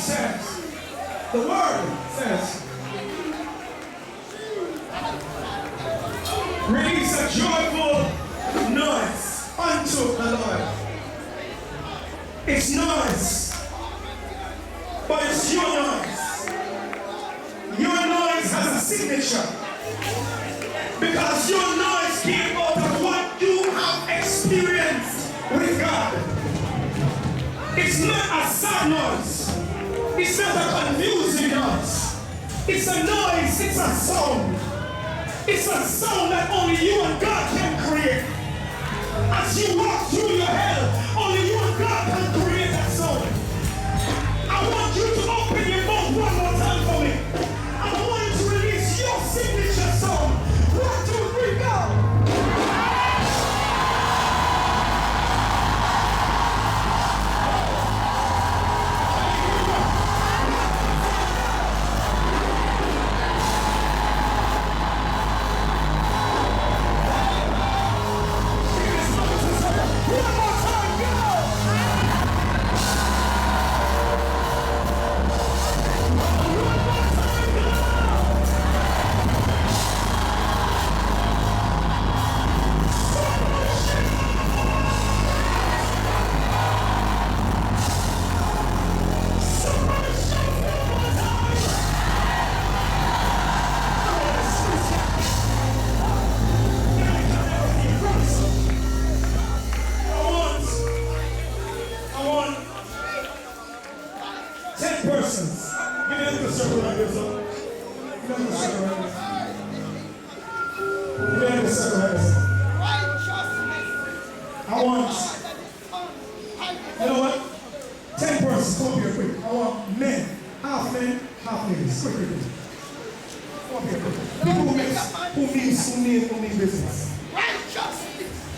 says, the word says, release a joyful noise unto the Lord. It's noise, but it's your noise. Your noise has a signature, because your noise came out of what you have experienced with God. It's not a sad noise. It's not a confusing noise. It's a noise, it's a sound. It's a sound that only you and God can create. As you walk through your hell, only you and God can create that sound. I want you to open your mouth one more time for me. I want you to release your signature song. 1, 2, 3, go!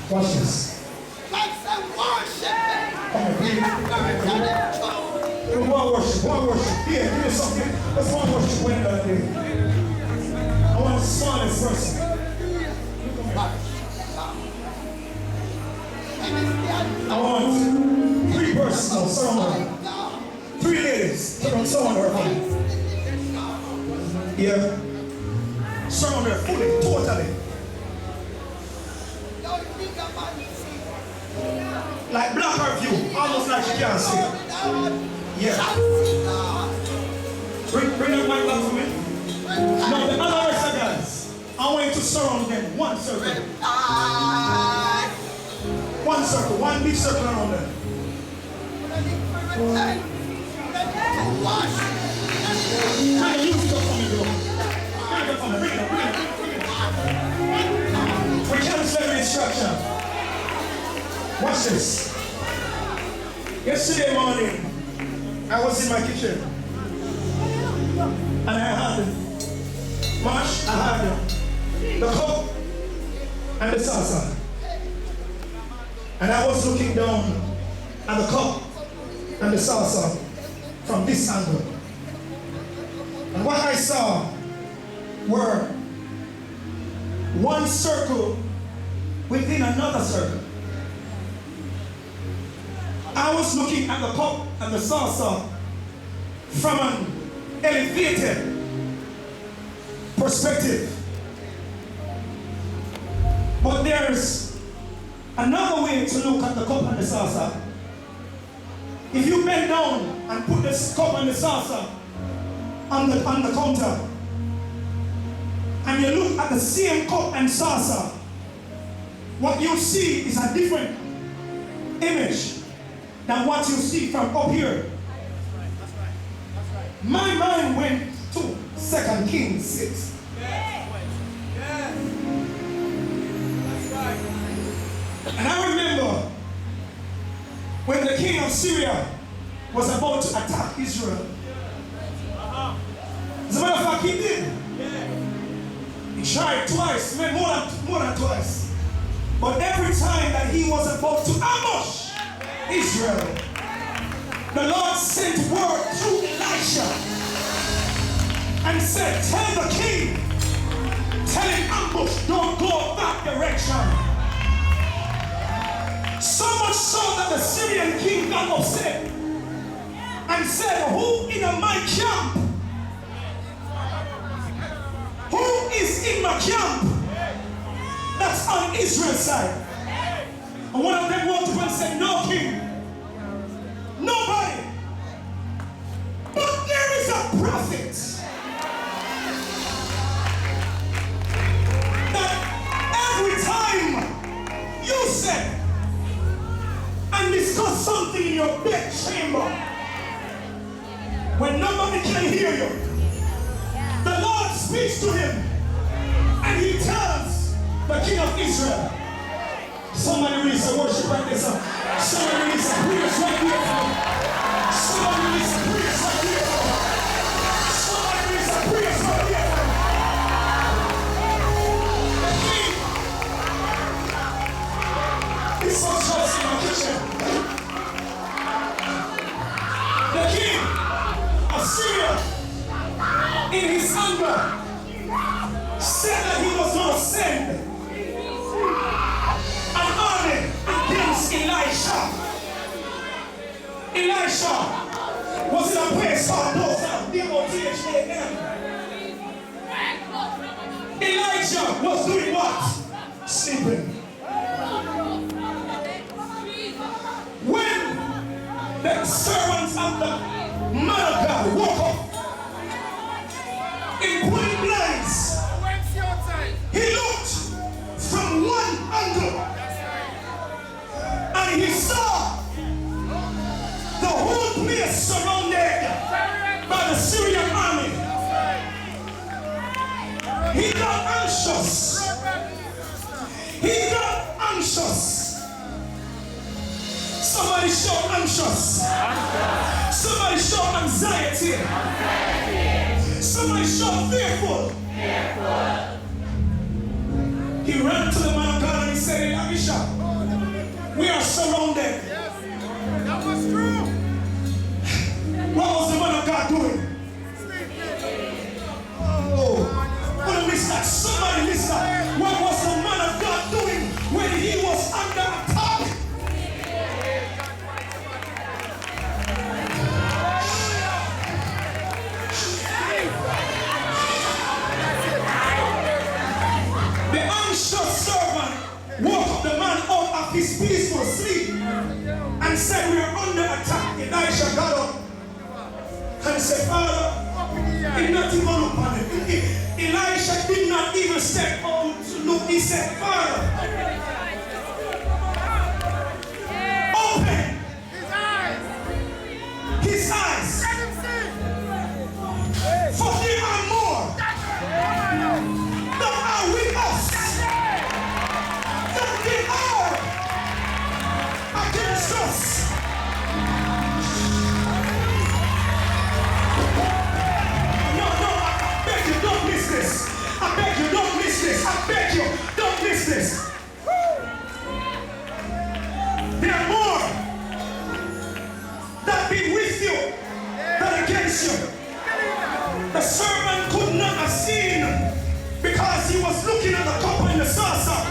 Watch this. One worship. Here, give me something. Let's one worship when that day. I want to smile this person. I want 3 persons on someone. 3 ladies. Put on someone her phone. Yeah. Surround her fully, totally. Like block her view, almost like she can't see. Yeah. Bring that mic back for me. Now the other rest of guys, I want you to surround them. One circle. One circle, one big circle around them. Can you use it up for me, bro? Bring it up for me, bring it up. We can't send the instruction. Watch this. Yesterday morning, I was in my kitchen and I had mash, I had the cup and the salsa. And I was looking down at the cup and the salsa from this angle. And what I saw were one circle within another circle. I was looking at the cup and the salsa from an elevated perspective. But there's another way to look at the cup and the salsa. If you bend down and put this cup and the salsa on the counter, and you look at the same cup and salsa, what you see is a different image than what you see from up here. That's right. My mind went to 2 Kings 6. Yeah. That's right. And I remember when the king of Syria was about to attack Israel. As a matter of fact, he did. He tried twice, more than twice. But every time that he was about to ambush Israel, the Lord sent word through Elisha and said, tell the king, tell him ambush, don't go that direction. So much so that the Syrian king got upset and and said, who in my camp? Who is in my camp? That's on Israel's side. And one of them walked up and said, no king. Nobody. But there is a prophet that every time you said and discuss something in your bed chamber, when nobody can hear you, the Lord speaks to him and he tells the king of Israel. Somebody release a worship right there. Somebody release a praise right here. Somebody release a praise right here. Somebody release a praise right here. The king. This was just in my kitchen. The king of Syria, in his anger, said that he was going to send an army against Elisha. Elisha was in a place called Dothan, D-O-T-H-A-M. Elijah was doing what? Sleeping. When the servants of the man of God woke up in point blanks, he looked from one angle and he saw the whole place surrounded by the Syrian army. He got anxious. He got anxious. Somebody show anxious. Somebody show anxiety. Somebody show fearful. He ran to the man of God and he said, Elisha, we are surrounded. That was true. What was the man of God doing? Oh, what a miss that. Somebody missed that. What was the man of God doing when he was under attack? The anxious servant woke up the man out of his peaceful sleep and said, we are under attack. Elisha got up and said, Father, it's not even upon it. Elisha did not even step out to look. He said, Father, open his eyes. For there are more that are with us than they are against us. I beg you, don't miss this. I beg you, don't miss this. I beg you, don't miss this. There are more that be with you than against you. The servant could not have seen because he was looking at the cup and the saucer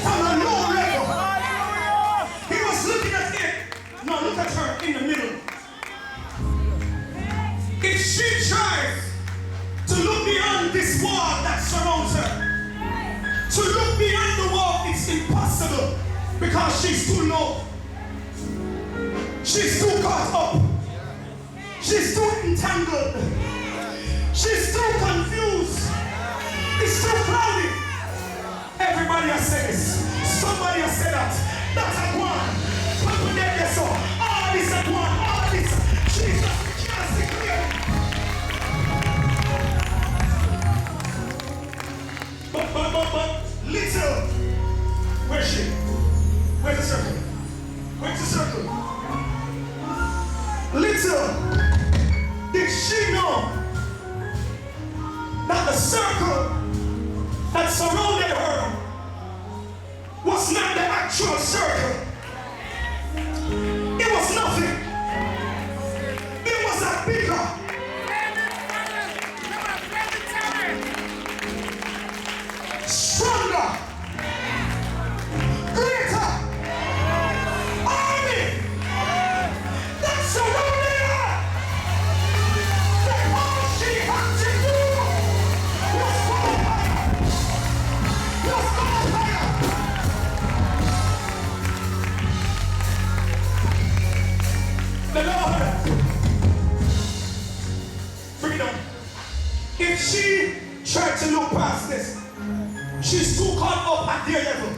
from a low level. He was looking at it. No, look at her in the middle. If she tries to look beyond this wall that surrounds her, to look beyond the wall, it's impossible because she's too low. She's too caught up. She's too entangled. She's too confused. It's too cloudy. Everybody has said this. Somebody has said that. That's at one. People there so. All this at one. All this. Jesus, we can't see clear. But little. Where's she? Where's the circle? Where's the circle? Little did she know that the circle that surrounded her was not the actual circle. It was nothing. It was a bigger, stronger, greater army that surrounded she tried to look past this. She's too caught up at their level.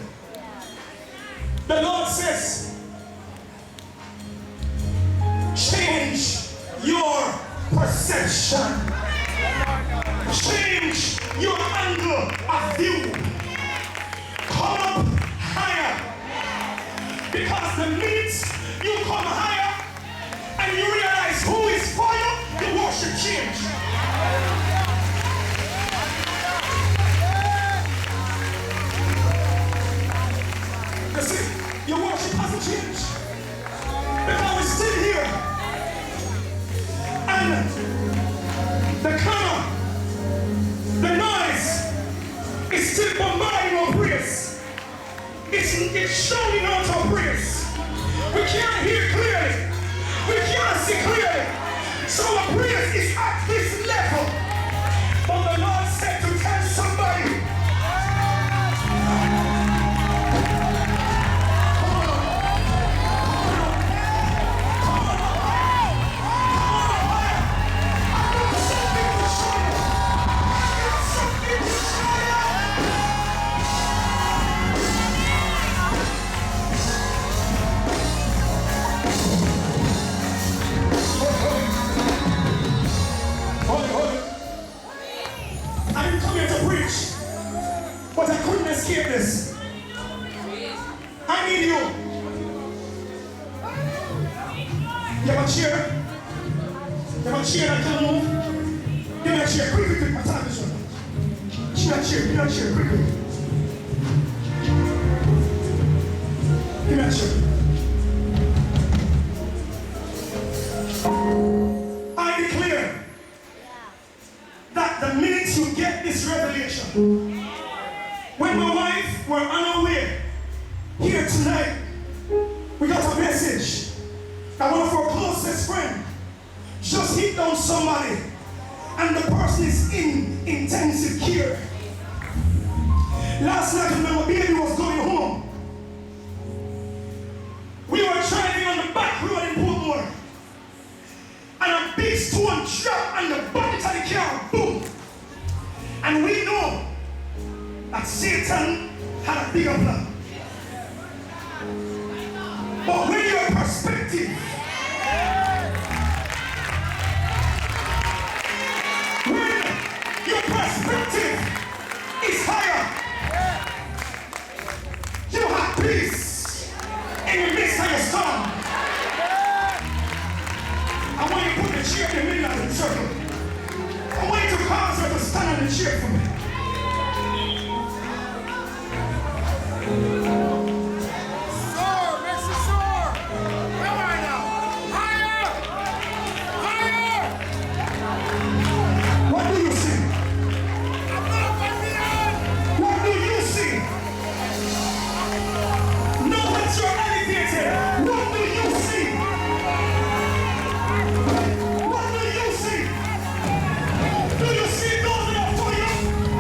The Lord says, change your perception. Change your angle of view. Come up higher. Because the minute you come higher and you realize who is for you, your worship change. You see, your worship hasn't changed. Because we're still here. And the clamor, the noise is still bombarding our praise. It's shouting out our praise. We can't hear clearly. We can't see clearly. So our praise is at this level. But the Lord said to tell somebody, but I couldn't escape this. I need you. You have a chair? You have a chair that can move? Give me a chair, quick. My time is short. Give me a chair, quick. Give me a chair. I declare that the minute you get this revelation, when my wife were unaware, here tonight, we got a message that one of our closest friends just hit down somebody and the person is in intensive care. Last night when my baby was going home, we were driving on the back road in Portmore and a big stone dropped on the bonnet of the car, boom. And we know that Satan had a bigger plan. But when your perspective, is higher, you have peace in the midst of your storm. I want you to put the chair in the middle of the circle. I want you to cause her to stand on the chair for me. Do you see those that are for you?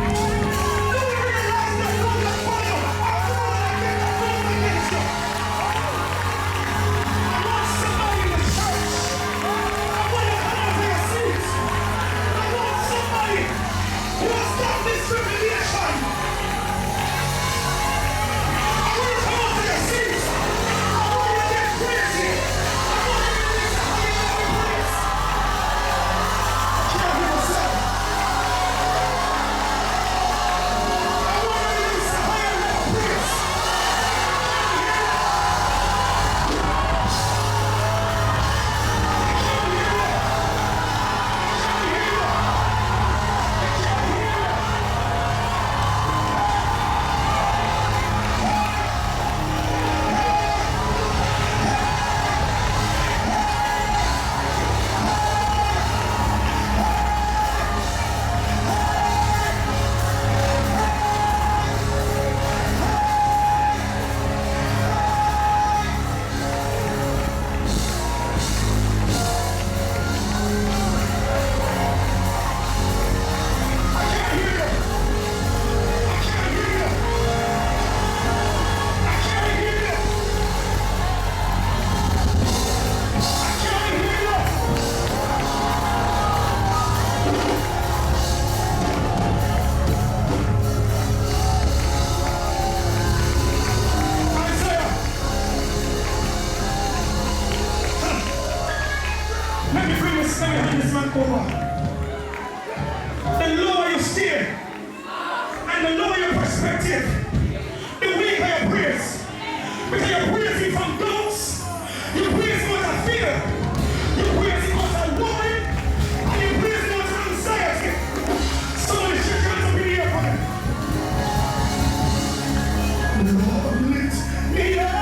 So we hand this man over. The lower you steer, and the lower your perspective, the weaker your praise. Because you're praising from doubts, you're praising what I fear, you're praising what I worry, and you're praising what I anxiety. Somebody shake your hands up in the air for me. Lord, lift me up.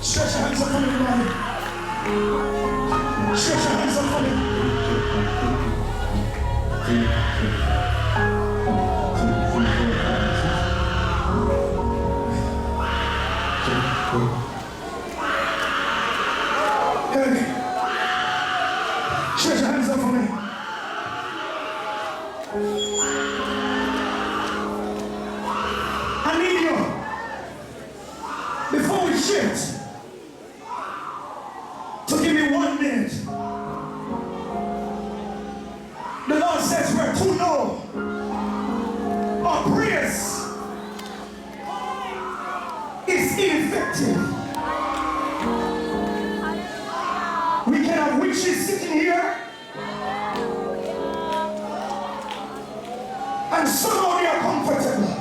Stretch your hands up for me, everybody. Stretch your hands up for me. Hey, stretch your hands up for me. I need you. Before we shift, to give me 1 minute. The Lord says we're too low. Our prayers is ineffective. We can have witches sitting here, and somehow they are comfortable.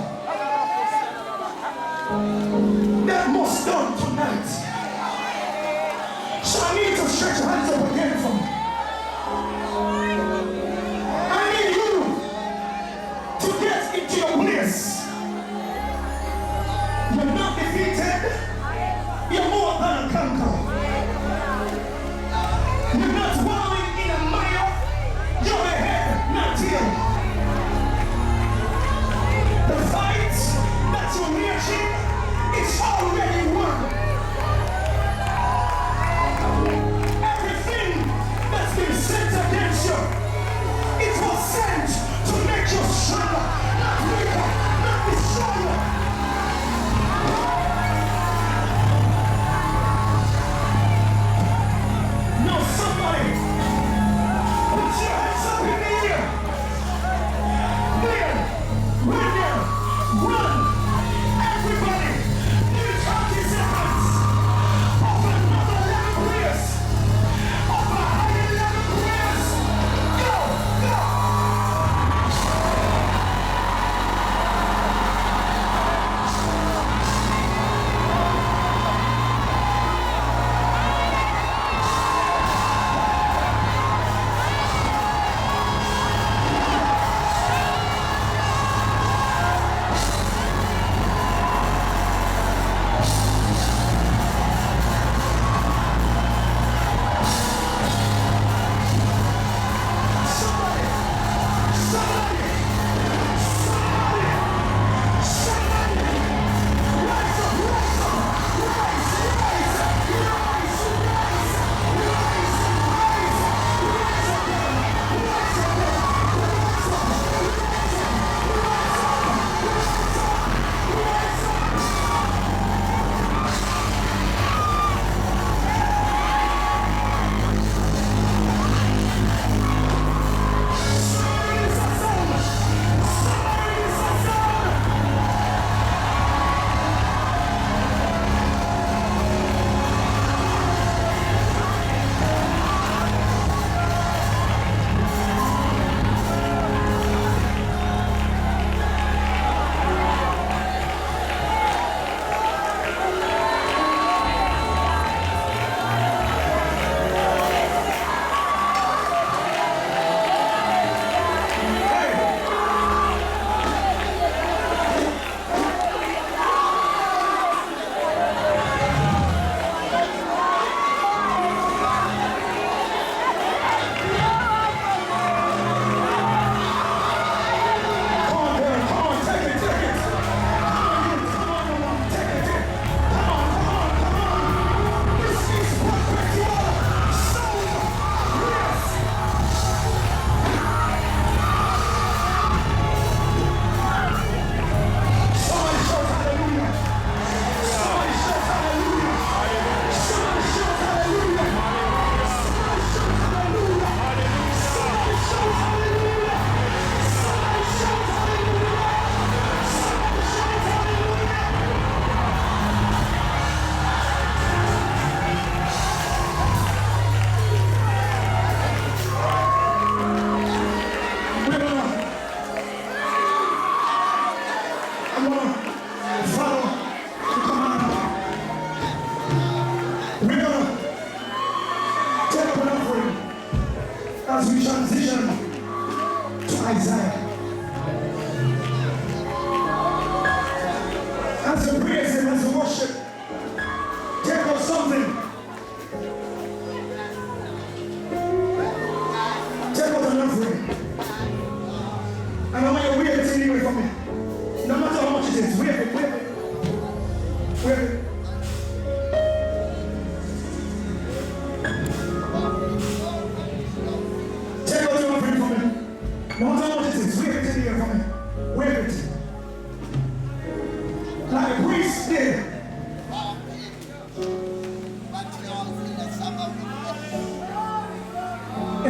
That must done tonight. So I need to stretch your hands up again for me. I need you to get into your place. You're not defeated.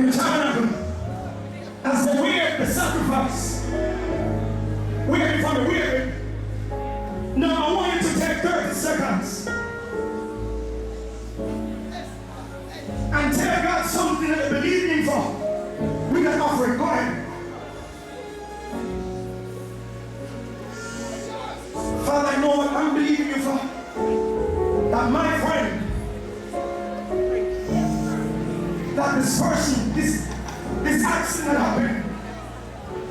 in the tabernacle, as they wear the sacrifice, wear it from the wearing. Now I want you to take 30 seconds and tell God something that you believe in for with an offering. Go ahead. Father, I know what I'm believing you for. That my friend, that this person, this accident happened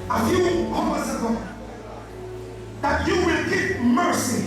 a few hours ago, that you will give mercy